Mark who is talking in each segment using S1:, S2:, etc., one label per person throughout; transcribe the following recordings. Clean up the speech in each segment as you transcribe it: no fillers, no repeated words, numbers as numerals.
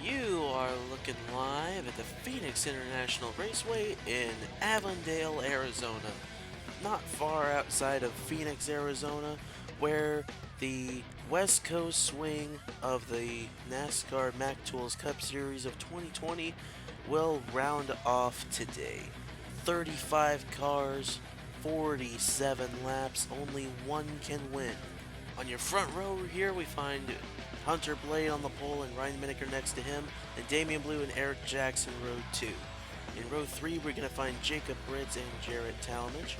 S1: You are looking live at the Phoenix International Raceway in Avondale, Arizona. Not far outside of Phoenix, Arizona, where the West Coast swing of the NASCAR MacTools Cup Series of 2020 will round off today. 35 cars, 47 laps, only one can win. On your front row here we find Hunter Blade on the pole and Ryan Minneker next to him, and Damian Blue and Aric Jacks in row 2. In row 3 we're going to find Jacob Brits and Jarrett Tallmadge.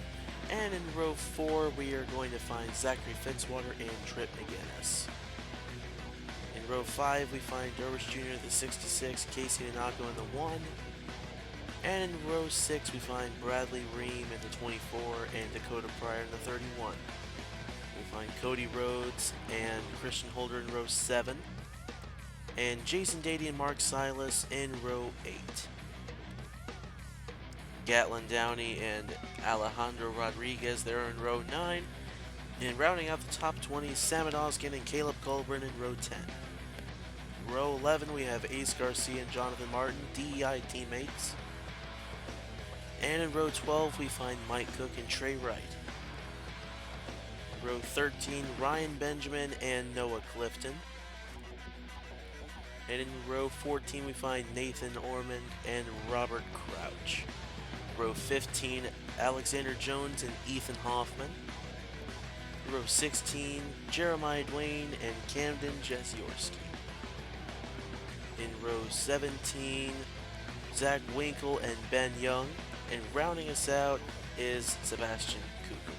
S1: And in row 4, we are going to find Zachary Fitzwater and Tripp McGuines. In row 5, we find Drwish Junior, the 66, Casey Nanako in the 1. And in row 6, we find Bradley Reim in the 24 and Dakota Prior in the 31. We find Cody Rhodes and Christian Holder in row 7. And Jason Dady and Mark Sylas in row 8. Gatlin Downey and Alejandro Rodrìguez there in row 9. And rounding out the top 20, Samet Ozkan and Caleb Colburn in row 10. Row 11, we have Ace Garcia and Jonathan Martin, DEI teammates. And in row 12, we find Mike Cook and Trey Wright. Row 13, Ryan Benjamin and Noah Clifton. And in row 14, we find Nathan Ormond and Robert Crouch. Row 15, Alexander Jones and Ethan Hoffman. Row 16, Jeremiah Dwayne and Camden Jeziorski. In row 17, Zack Winkle and Ben Jung. And rounding us out is Sebastian Kugelman.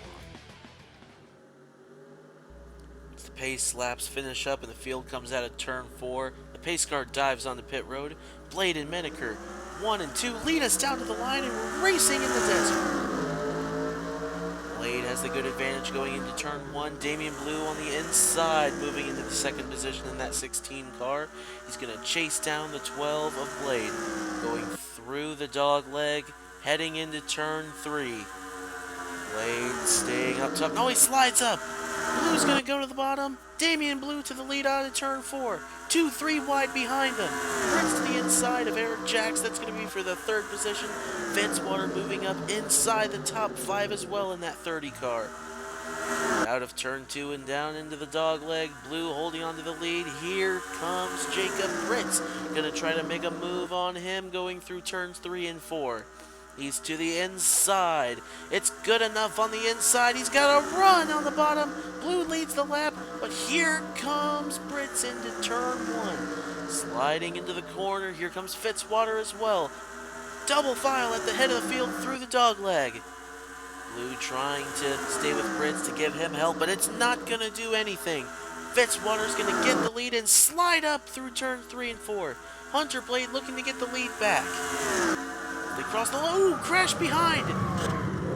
S1: As the pace laps finish up and the field comes out of turn 4, the pace car dives on the pit road. Blade and Minneker, 1 and 2, lead us down to the line and we're racing in the desert. Blade has the good advantage going into turn 1. Damian Blue on the inside, moving into the second position in that 16 car. He's going to chase down the 12 of Blade, going through the dog leg, heading into turn 3. Blade staying up top. No, he slides up. Blue's going to go to the bottom. Damian Blue to the lead out of turn 4. 2-3 wide behind them. Brits to the inside of Aric Jacks. That's going to be for the 3rd position. Fitzwater moving up inside the top 5 as well in that 30 car. Out of turn 2 and down into the dog leg. Blue holding on to the lead. Here comes Jacob Brits. Going to try to make a move on him going through turns 3 and 4. He's to the inside. It's good enough on the inside. He's got a run on the bottom. Blue leads the lap, but here comes Brits into turn 1. Sliding into the corner. Here comes Fitzwater as well. Double file at the head of the field through the dog leg. Blue trying to stay with Brits to give him help, but it's not going to do anything. Fitzwater's going to get the lead and slide up through turn 3 and 4. Hunter Blade looking to get the lead back. They cross the line. Ooh, crash behind.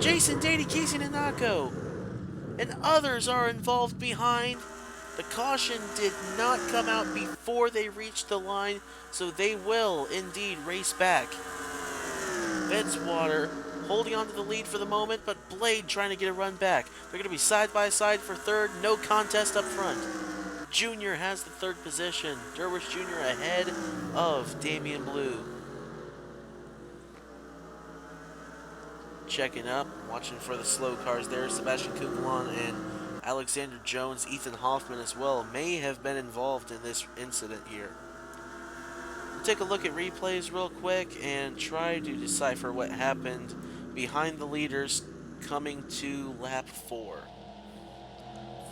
S1: Jason Dady, Casey Nanako, and others are involved behind. The caution did not come out before they reached the line, so they will indeed race back. Fitzwater holding on to the lead for the moment, but Blade trying to get a run back. They're going to be side by side for 3rd. No contest up front. Junior has the 3rd position. Drwish Junior ahead of Damian Blue. Checking up, watching for the slow cars there. Sebastian Kugelman and Alexander Jones, Ethan Hoffman as well, may have been involved in this incident here. We'll take a look at replays real quick and try to decipher what happened behind the leaders coming to lap 4.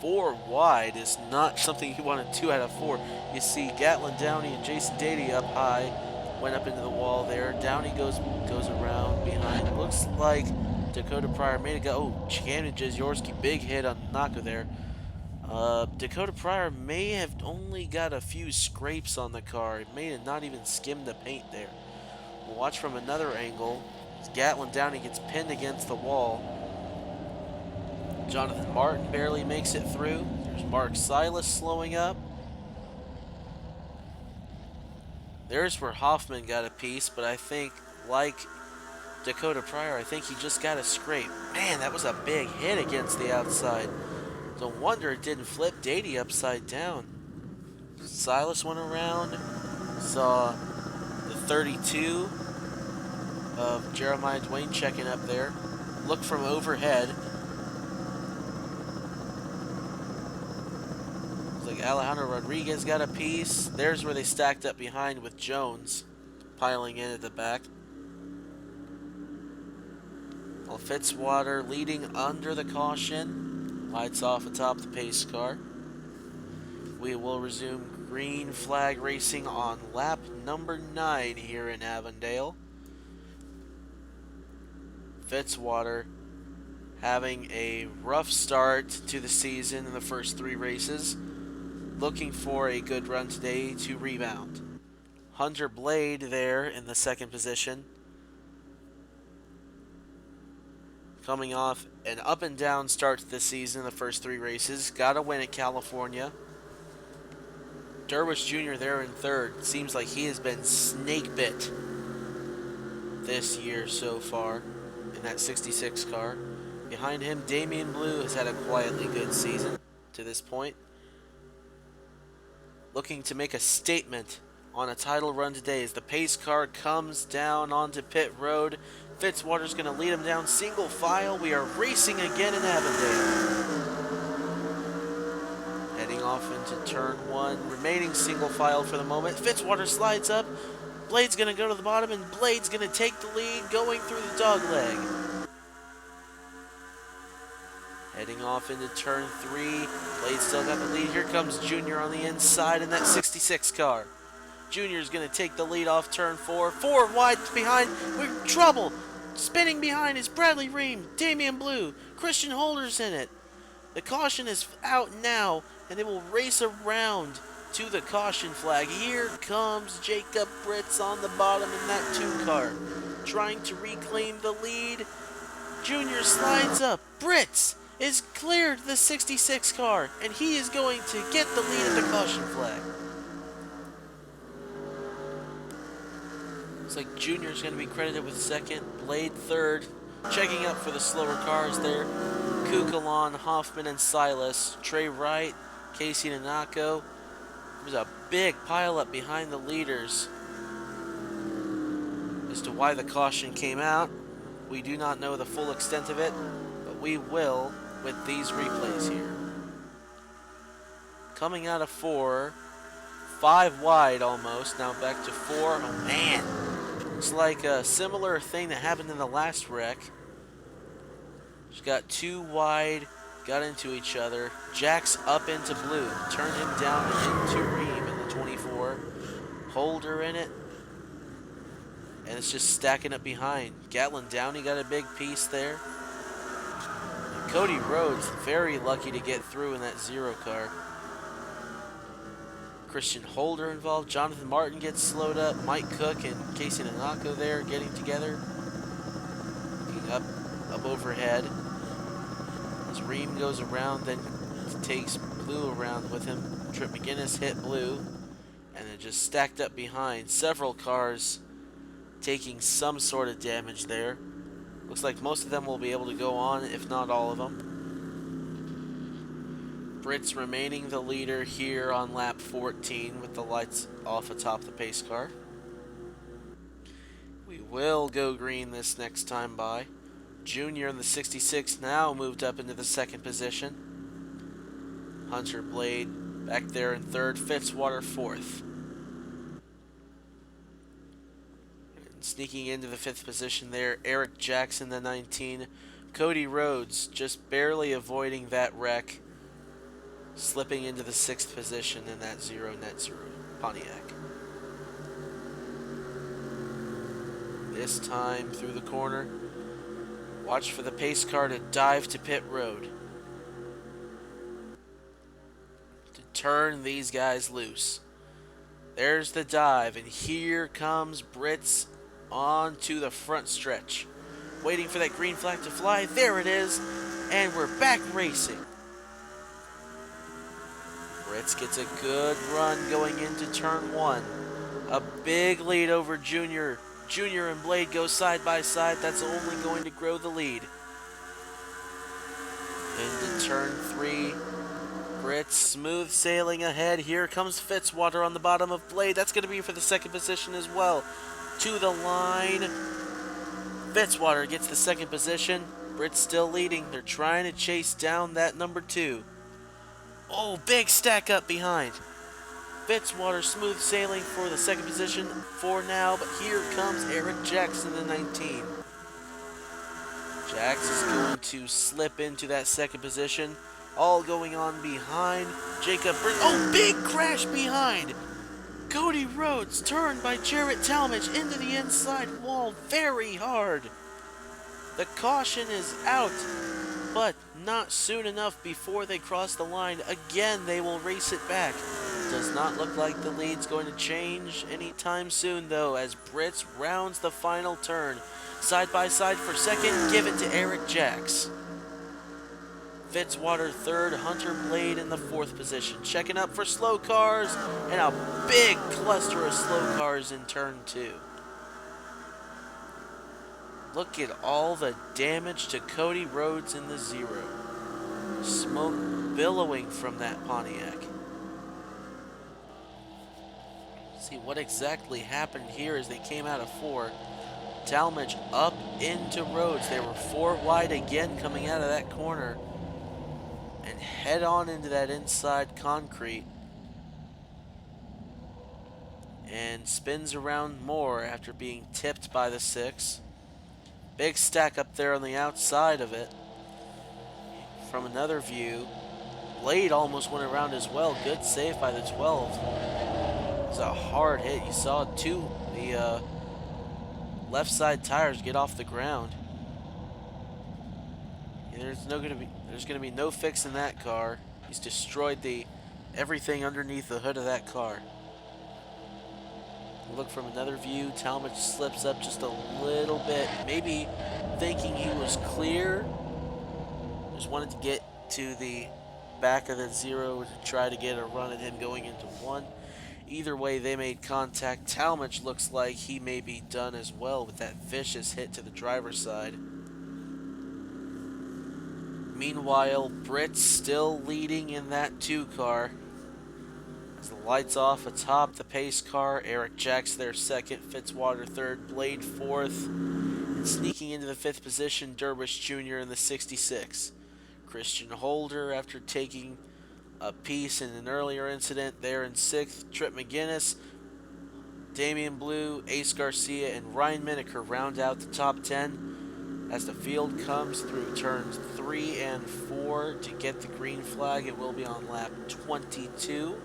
S1: 4 wide is not something you want to 2 out of 4. You see Gatlin Downey and Jason Dady up high. Went up into the wall there. Downey goes around behind. Looks like Dakota Prior made it go. Oh, Camden Jeziorski, big hit on Nanako there. Dakota Prior may have only got a few scrapes on the car. It may have not even skimmed the paint there. We'll watch from another angle as Gatlin Downey gets pinned against the wall. Jonathan Martin barely makes it through. There's Mark Sylas slowing up. There's where Hoffman got a piece, but I think, like Dakota Prior, I think he just got a scrape. Man, that was a big hit against the outside. No wonder it didn't flip Dady upside down. Sylas went around, saw the 32 of Dwayne checking up there. Look from overhead. Looks like Alejandro Rodrìguez got a piece. There's where they stacked up behind with Jones piling in at the back. Well, Fitzwater leading under the caution. Lights off atop the pace car. We will resume green flag racing on lap number 9 here in Avondale. Fitzwater having a rough start to the season in the first 3 races. Looking for a good run today to rebound. Hunter Blade there in the 2nd position. Coming off an up and down start to the season in the first 3 races. Got a win at California. Drwish Junior there in 3rd. Seems like he has been snake bit this year so far in that 66 car. Behind him, Damian Blue has had a quietly good season to this point. Looking to make a statement on a title run today as the pace car comes down onto pit road. Fitzwater's going to lead him down single file. We are racing again in Avondale. Heading off into turn 1, remaining single file for the moment. Fitzwater slides up. Blade's going to go to the bottom, and Blade's going to take the lead going through the dog leg. Heading off into turn 3. Blade still got the lead. Here comes Junior on the inside in that 66 car. Junior's going to take the lead off turn 4. 4 wide behind. We're in trouble. Spinning behind is Bradley Reim, Damian Blue, Christian Holder's in it. The caution is out now, and they will race around to the caution flag. Here comes Jacob Brits on the bottom in that 2 car, trying to reclaim the lead. Junior slides up. Brits is cleared the 66 car, and he is going to get the lead at the caution flag. Looks like Junior's going to be credited with 2nd, Blade 3rd. Checking up for the slower cars there. Kukulon, Hoffman, and Sylas. Trey Wright, Casey Nanako. There's a big pileup behind the leaders. As to why the caution came out, we do not know the full extent of it, but we will with these replays here. Coming out of 4, 5 wide almost, now back to 4. Oh man, looks like a similar thing that happened in the last wreck. Just got 2 wide, got into each other. Jacks up into Blue, turned him down into Reim in the 24. Holder in it, and it's just stacking up behind. Gatlin Downey got a big piece there. And Cody Rhodes very lucky to get through in that 0 car. Christian Holder involved. Jonathan Martin gets slowed up. Mike Cook and Casey Nanako there getting together. Looking up overhead. As Reim goes around, then takes Blue around with him. Tripp McGuines hit Blue, and it just stacked up behind. Several cars taking some sort of damage there. Looks like most of them will be able to go on, if not all of them. Brits remaining the leader here on lap 14 with the lights off atop the pace car. We will go green this next time by. Junior in the 66 now moved up into the 2nd position. Hunter Blade back there in 3rd. Fitzwater 4th. And sneaking into the 5th position there, Aric Jacks in the 19. Cody Rhodes just barely avoiding that wreck, slipping into the 6th position in that 0 net 0 Pontiac. This time through the corner. Watch for the pace car to dive to pit road. To turn these guys loose. There's the dive, and here comes Brits onto the front stretch. Waiting for that green flag to fly. There it is, and we're back racing. Brits gets a good run going into turn 1. A big lead over Junior. Junior and Blade go side by side. That's only going to grow the lead. Into turn 3. Brits smooth sailing ahead. Here comes Fitzwater on the bottom of Blade. That's going to be for the second position as well. To the line. Fitzwater gets the second position. Brits still leading. They're trying to chase down that number 2. Oh, big stack up behind. Fitzwater smooth sailing for the second position for now, but here comes Aric Jacks in the 19. Jacks is going to slip into that second position. All going on behind Jacob Brits. Oh, big crash behind. Cody Rhodes turned by Jarrett Tallmadge into the inside wall very hard. The caution is out, but not soon enough before they cross the line. Again, they will race it back. Does not look like the lead's going to change anytime soon, though, as Brits rounds the final turn. Side by side for second, give it to Aric Jacks. Fitzwater third, Hunter Blade in the fourth position. Checking up for slow cars, and a big cluster of slow cars in turn 2. Look at all the damage to Cody Rhodes in the 0. Smoke billowing from that Pontiac. See what exactly happened here as they came out of 4. Tallmadge up into Rhodes. They were 4 wide again coming out of that corner. And head on into that inside concrete. And spins around more after being tipped by the 6. Big stack up there on the outside of it. From another view, Blade almost went around as well. Good save by the 12. It was a hard hit. You saw the left side tires get off the ground. There's gonna be no fixing that car. He's destroyed everything underneath the hood of that car. Look from another view. Tallmadge slips up just a little bit, maybe thinking he was clear. Just wanted to get to the back of the 0 to try to get a run at him going into 1. Either way, they made contact. Tallmadge looks like he may be done as well with that vicious hit to the driver's side. Meanwhile, Brits still leading in that 2 car. As the lights off atop the pace car, Aric Jacks there second, Fitzwater third, Blade fourth, and sneaking into the 5th position, Drwish Junior in the 66. Christian Holder, after taking a piece in an earlier incident, there in 6th. Tripp McGuines, Damian Blue, Ace Garcia, and Ryan Minneker round out the top 10. As the field comes through turns 3 and 4 to get the green flag, it will be on lap 22.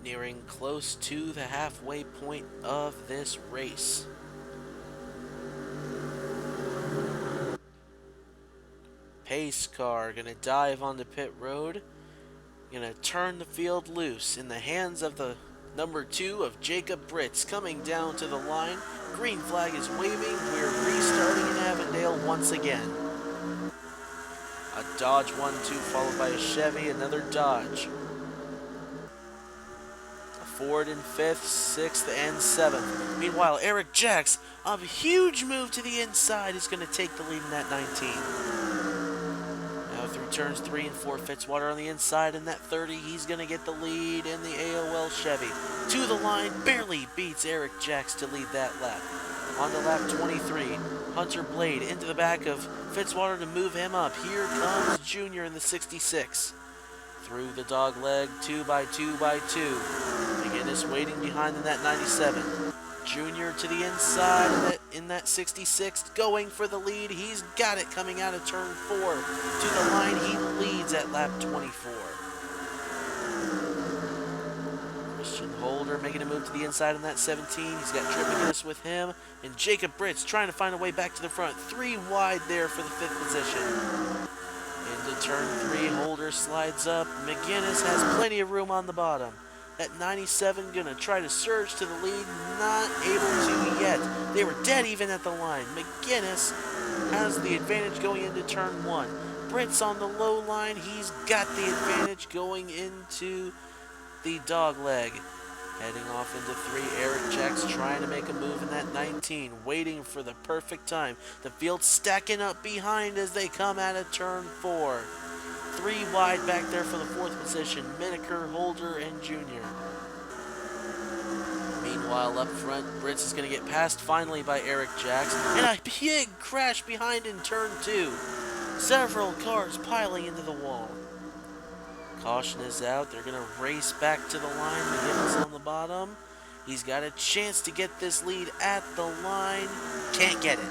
S1: Nearing close to the halfway point of this race. Pace car gonna dive onto pit road. Gonna turn the field loose in the hands of the number 2 of Jacob Brits coming down to the line. Green flag is waving. We're restarting in Avondale once again. A Dodge 1-2 followed by a Chevy, another Dodge. Ford in 5th, 6th, and 7th. Meanwhile, Aric Jacks, a huge move to the inside, is going to take the lead in that 19. Now through turns 3 and 4, Fitzwater on the inside in that 30. He's going to get the lead in the AOL Chevy. To the line, barely beats Aric Jacks to lead that lap. On to lap 23, Hunter Blade into the back of Fitzwater to move him up. Here comes Junior in the 66. Through the dog leg, 2 by 2 by 2. McGuines waiting behind in that 97. Junior to the inside in that 66, going for the lead. He's got it coming out of turn 4. To the line, he leads at lap 24. Christian Holder making a move to the inside in that 17. He's got Tripp McGuines with him. And Jacob Brits trying to find a way back to the front. 3 wide there for the 5th position. Into turn 3, Holder slides up. McGuines has plenty of room on the bottom. That 97 gonna try to surge to the lead, not able to yet. They were dead even at the line. McGuines has the advantage going into turn 1. Brits on the low line, he's got the advantage going into the dog leg. Heading off into 3, Aric Jacks trying to make a move in that 19, waiting for the perfect time. The field stacking up behind as they come out of turn 4. 3 wide back there for the 4th position, Minneker, Holder, and Junior. Meanwhile, up front, Brits is going to get passed finally by Aric Jacks, and a big crash behind in turn 2. Several cars piling into the wall. Caution is out. They're going to race back to the line. McGuines on the bottom. He's got a chance to get this lead at the line. Can't get it.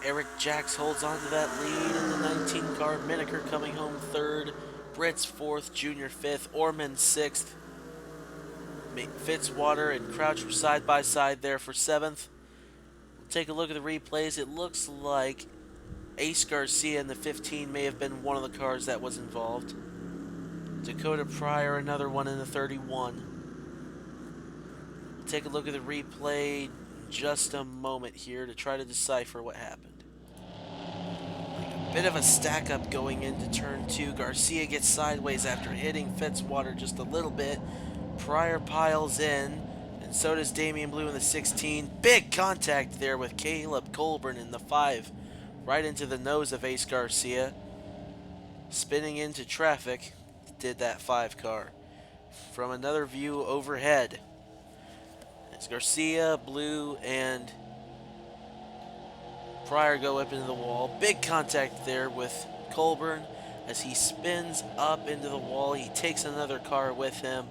S1: Aric Jacks holds on to that lead in the 19 car. Minneker coming home 3rd. Brits 4th. Junior 5th. Ormond 6th. Fitzwater and Crouch were side by side there for 7th. We'll take a look at the replays. It looks like Garcia in the 15 may have been one of the cars that was involved. Dakota Prior, another one in the 31. We'll take a look at the replay in just a moment here to try to decipher what happened. A bit of a stack up going into turn 2. Garcia gets sideways after hitting Fitzwater just a little bit. Prior piles in, and so does Damian Blue in the 16. Big contact there with Colburn in the 5. Right into the nose of Garcia. Spinning into traffic, did that 5 car. From another view overhead, as Garcia, Blue, and Prior go up into the wall. Big contact there with Colburn as he spins up into the wall. He takes another car with him.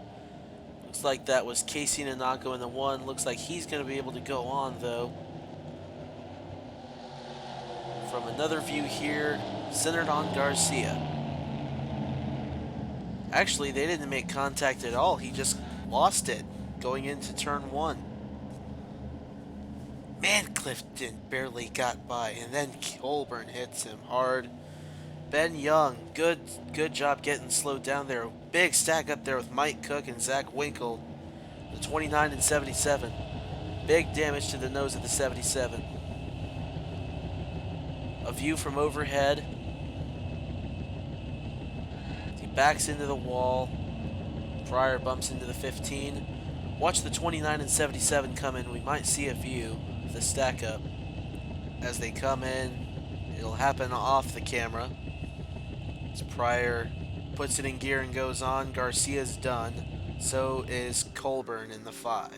S1: Looks like that was Casey Nanako in the 1. Looks like he's going to be able to go on, though. From another view here, centered on Garcia. Actually, they didn't make contact at all. He just lost it going into turn 1. Man, Clifton barely got by, and then Colburn hits him hard. Ben Jung, good job getting slowed down there. Big stack up there with Mike Cook and Zack Winkle. The 29 and 77. Big damage to the nose of the 77. A view from overhead. He backs into the wall. Prior bumps into the 15. Watch the 29 and 77 come in. We might see a view of the stack up. As they come in, it'll happen off the camera. As Prior puts it in gear and goes on, Garcia's done. So is Colburn in the 5.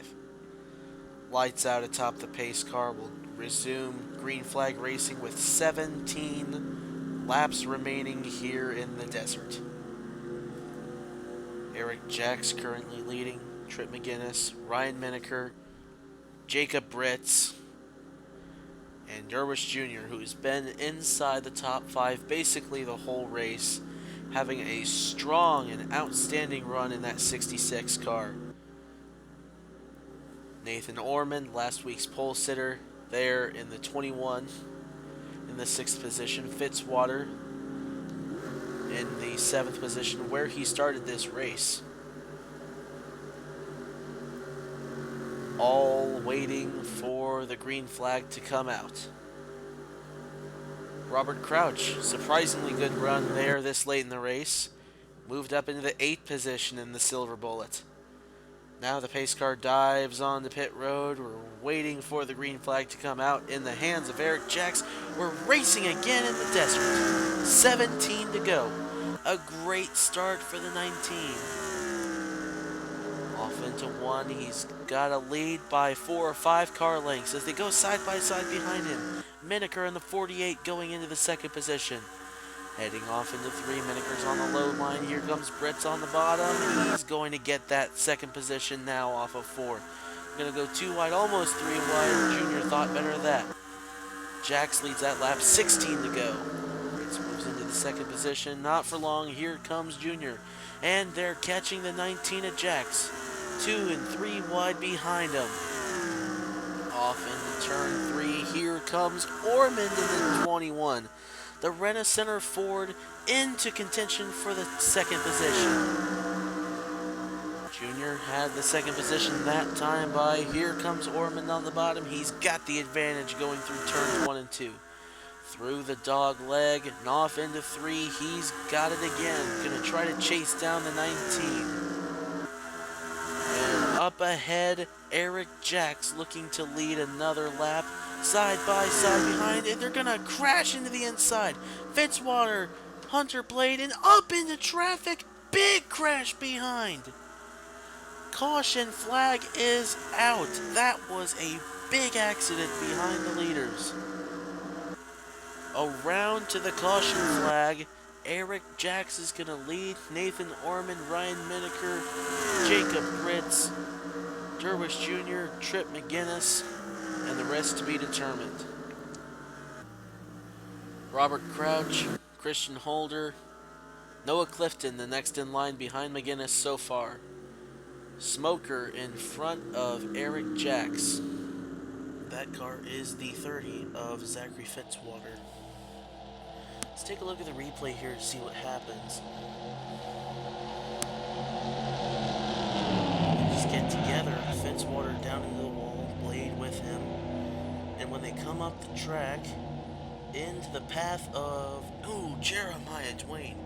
S1: Lights out atop the pace car. Will resume green flag racing with 17 laps remaining here in the desert. Aric Jacks currently leading. Tripp McGuines, Ryan Minneker, Jacob Brits, and Drwish Junior, who's been inside the top 5 basically the whole race, having a strong and outstanding run in that 66 car. Nathan Ormond, last week's pole sitter, there in the 21 in the 6th position. Fitzwater in the 7th position, where he started this race. All waiting for the green flag to come out. Robert Crouch, surprisingly good run there this late in the race. Moved up into the 8th position in the Silver Bullet. Now the pace car dives on the pit road. We're waiting for the green flag to come out in the hands of Aric Jacks. We're racing again in the desert. 17 to go. A great start for the 19. Off into 1. He's got a lead by 4 or 5 car lengths as they go side by side behind him. Minneker in the 48 going into the 2nd position. Heading off into 3. Minneker's on the low line. Here comes Brits on the bottom. He's going to get that 2nd position now off of 4. Going to go 2 wide, almost 3 wide. Junior thought better of that. Jacks leads that lap, 16 to go. Brits moves into the 2nd position. Not for long. Here comes Junior. And they're catching the 19 of Jacks. 2 and 3 wide behind him. Off into turn 3. Here comes Ormond in the 21. The Rent-A-Center Ford into contention for the 2nd position. Junior had the 2nd position that time by. Here comes Ormond on the bottom. He's got the advantage going through turns 1 and 2. Through the dog leg and off into 3. He's got it again. Gonna try to chase down the 19. Up ahead, Aric Jacks looking to lead another lap. Side by side behind, and they're going to crash into the inside. Fitzwater, Hunter Blade, and up into traffic. Big crash behind. Caution flag is out. That was a big accident behind the leaders. Around to the caution flag. Aric Jacks is going to lead. Nathan Ormond, Ryan Minneker, Jacob Brits, Drwish Junior, Tripp McGuines, and the rest to be determined. Robert Crouch, Christian Holder, Noah Clifton, the next in line behind McGuines so far. Smoker in front of Aric Jacks. That car is the 30 of Zachary Fitzwater. Let's take a look at the replay here to see what happens. Just get together, Fitzwater down into the wall, Blade with him. And when they come up the track, into the path of, Jeremiah Dwayne,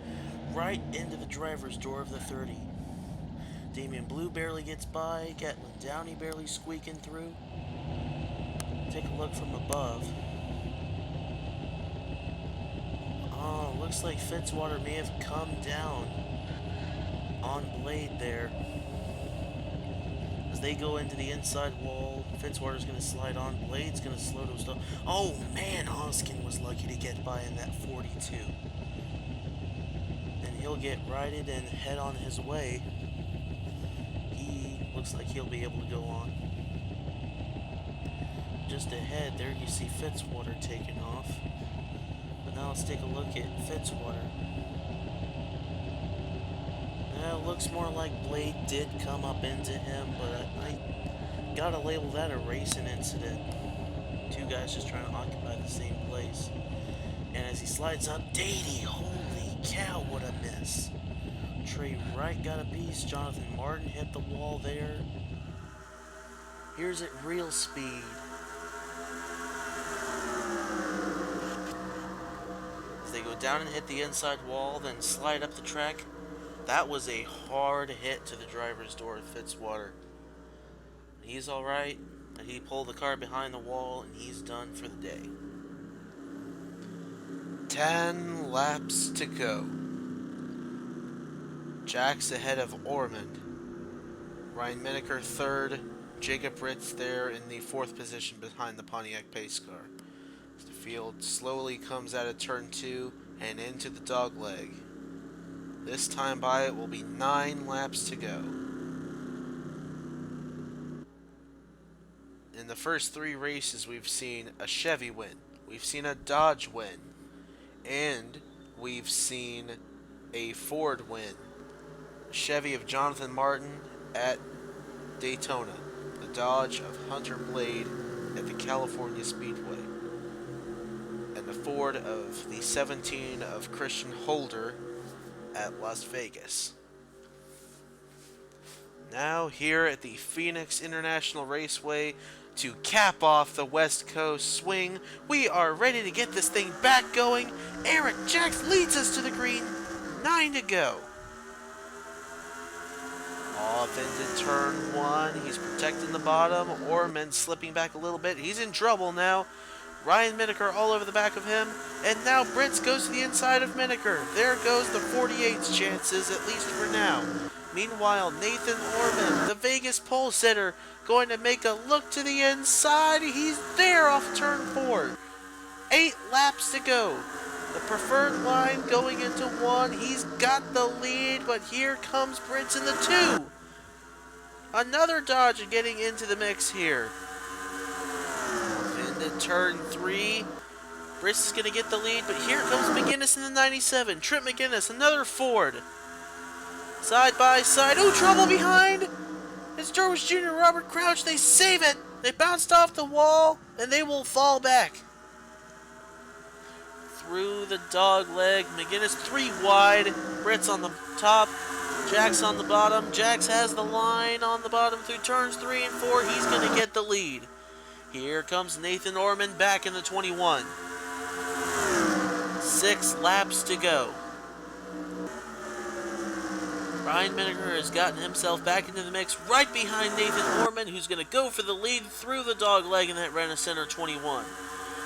S1: right into the driver's door of the 30. Damian Blue barely gets by, Gatlin Downey barely squeaking through. Take a look from above. Oh, looks like Fitzwater may have come down on Blade there. As they go into the inside wall, Fitzwater's going to slide on. Blade's going to slow to a stop. Oh man, Ozkan was lucky to get by in that 42. And he'll get righted and head on his way. He looks like he'll be able to go on. Just ahead there you see Fitzwater taking off. But now let's take a look at Fitzwater. It looks more like Blade did come up into him, but I gotta label that a racing incident. Two guys just trying to occupy the same place. And as he slides up, Dady, holy cow, what a miss. Trey Wright got a piece, Jonathan Martin hit the wall there. Here's at real speed. As they go down and hit the inside wall, then slide up the track. That was a hard hit to the driver's door of Fitzwater. He's alright. He pulled the car behind the wall and he's done for the day. 10 laps to go. Jacks ahead of Ormond. Ryan Minneker third. Jacob Brits there in the 4th position behind the Pontiac pace car. As the field slowly comes out of turn 2 and into the dogleg. This time by it will be 9 laps to go. In the first 3 races we've seen a Chevy win, we've seen a Dodge win, and we've seen a Ford win. The Chevy of Jonathan Martin at Daytona, the Dodge of Hunter Blade at the California Speedway, and the Ford of the 17 of Christian Holder at Las Vegas. Now here at the Phoenix International Raceway to cap off the West Coast swing, we are ready to get this thing back going. Aric Jacks leads us to the green. 9 to go. Off into turn 1. He's protecting the bottom. Ormond slipping back a little bit. He's in trouble now. Ryan Minneker all over the back of him. And now Brits goes to the inside of Minneker. There goes the 48's chances, at least for now. Meanwhile, Nathan Ormond, the Vegas pole sitter, going to make a look to the inside. He's there off turn 4. 8 laps to go. The preferred line going into 1. He's got the lead, but here comes Brits in the 2. Another Dodge getting into the mix here. Into turn 3. Brits is going to get the lead, but here comes McGuines in the 97. Tripp McGuines, another Ford. Side by side. Oh, trouble behind. It's Drwish Junior, Robert Crouch. They save it. They bounced off the wall, and they will fall back. Through the dog leg. McGuines 3 wide. Brits on the top. Jacks on the bottom. Jacks has the line on the bottom through turns 3 and 4. He's going to get the lead. Here comes Nathan Ormond back in the 21. 6 laps to go. Ryan Minneker has gotten himself back into the mix right behind Nathan Ormond, who's going to go for the lead through the dog leg in that Renault Center 21.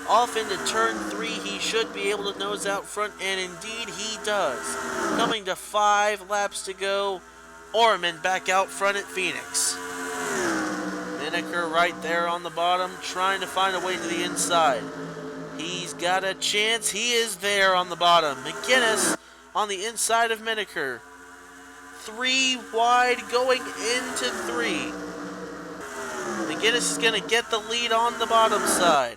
S1: Off into turn 3, he should be able to nose out front, and indeed he does. Coming to 5 laps to go, Ormond back out front at Phoenix. Minneker right there on the bottom, trying to find a way to the inside. He's got a chance. He is there on the bottom. McGuinness on the inside of Minneker. 3 wide going into 3. McGuinness is going to get the lead on the bottom side.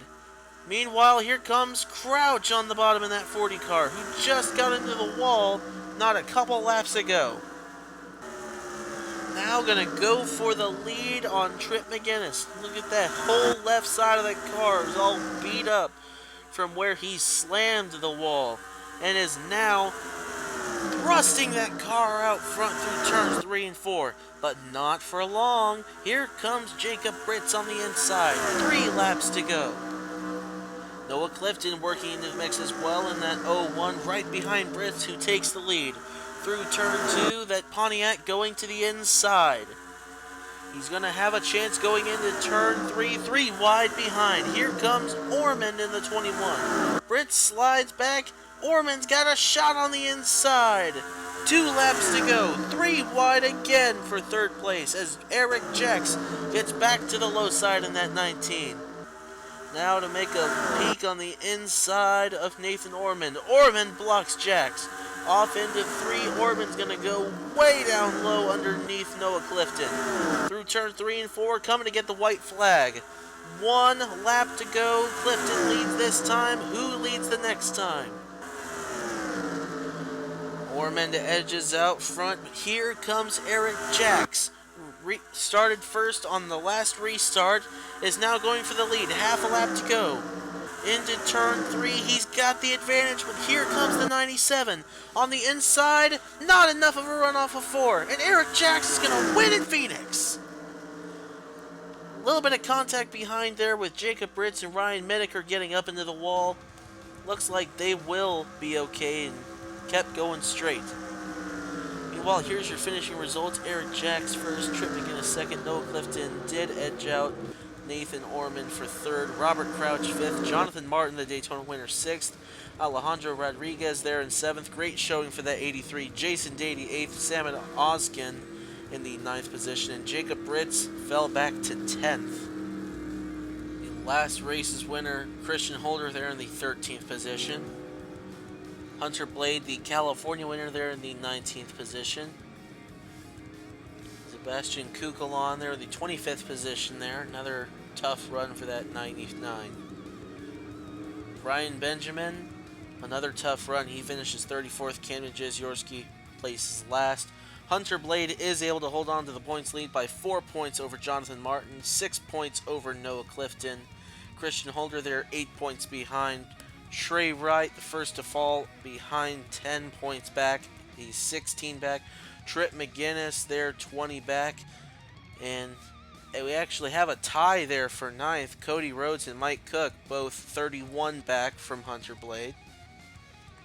S1: Meanwhile, here comes Crouch on the bottom in that 40 car, who just got into the wall not a couple laps ago. Now going to go for the lead on Tripp McGuinness. Look at that whole left side of the car is all beat up from where he slammed the wall, and is now thrusting that car out front through turns 3 and 4. But not for long. Here comes Jacob Brits on the inside. 3 laps to go. Noah Clifton working into the mix as well in that 0-1 right behind Brits, who takes the lead. Through turn 2, that Pontiac going to the inside. He's going to have a chance going into turn 3, 3 wide behind. Here comes Ormond in the 21. Brits slides back. Ormond's got a shot on the inside. 2 laps to go. 3 wide again for 3rd place as Aric Jacks gets back to the low side in that 19. Now to make a peek on the inside of Nathan Ormond. Ormond blocks Jacks. Off into 3. Ormond's going to go way down low underneath Noah Clifton. Through turn 3 and 4, coming to get the white flag. 1 lap to go. Clifton leads this time. Who leads the next time? Ormond edges out front. Here comes Aric Jacks. Started first on the last restart, is now going for the lead. Half a lap to go. Into turn 3, he's got the advantage, but here comes the 97. On the inside, not enough of a run off of 4, and Aric Jacks is going to win in Phoenix. A little bit of contact behind there with Jacob Brits and Ryan Minneker getting up into the wall. Looks like they will be okay and kept going straight. Meanwhile, here's your finishing results. Aric Jacks first, Tripp McGuinness second, Noah Clifton did edge out Nathan Ormond for 3rd, Robert Crouch 5th, Jonathan Martin, the Daytona winner, 6th, Alejandro Rodrìguez there in 7th. Great showing for that 83. Jason Dady 8th, Samet Ozkan in the 9th position, and Jacob Brits fell back to 10th. The last race's winner, Christian Holder there in the 13th position. Hunter Blade, the California winner there in the 19th position. Sebastian Kukulon there in the 25th position there. Another tough run for that 99. Brian Benjamin, another tough run. He finishes 34th. Camden Jeziorski places last. Hunter Blade is able to hold on to the points lead by 4 points over Jonathan Martin, 6 points over Noah Clifton. Christian Holder there 8 points behind. Trey Wright, the first to fall, behind 10 points back. He's 16 back. Tripp McGuinness there 20 back. And we actually have a tie there for 9th. Cody Rhodes and Mike Cook, both 31 back from Hunter Blade.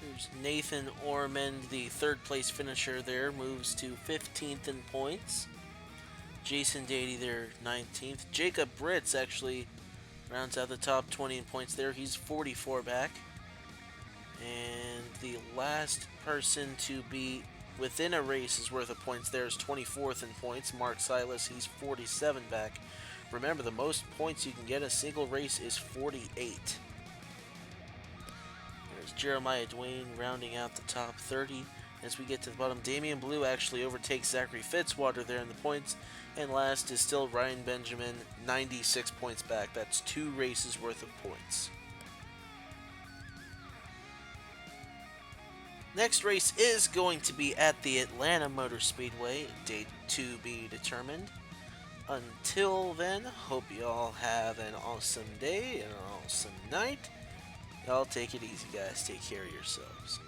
S1: There's Nathan Ormond, the 3rd place finisher there, moves to 15th in points. Jason Dady there 19th. Jacob Brits actually rounds out the top 20 in points there. He's 44 back. And the last person to be within a race's worth of points there is 24th in points. Mark Sylas, he's 47 back. Remember, the most points you can get in a single race is 48. There's Jeremiah Dwayne rounding out the top 30. As we get to the bottom, Damian Blue actually overtakes Zachary Fitzwater there in the points. And last is still Ryan Benjamin, 96 points back. That's 2 races worth of points. Next race is going to be at the Atlanta Motor Speedway, date to be determined. Until then, hope you all have an awesome day and an awesome night. Y'all take it easy, guys. Take care of yourselves.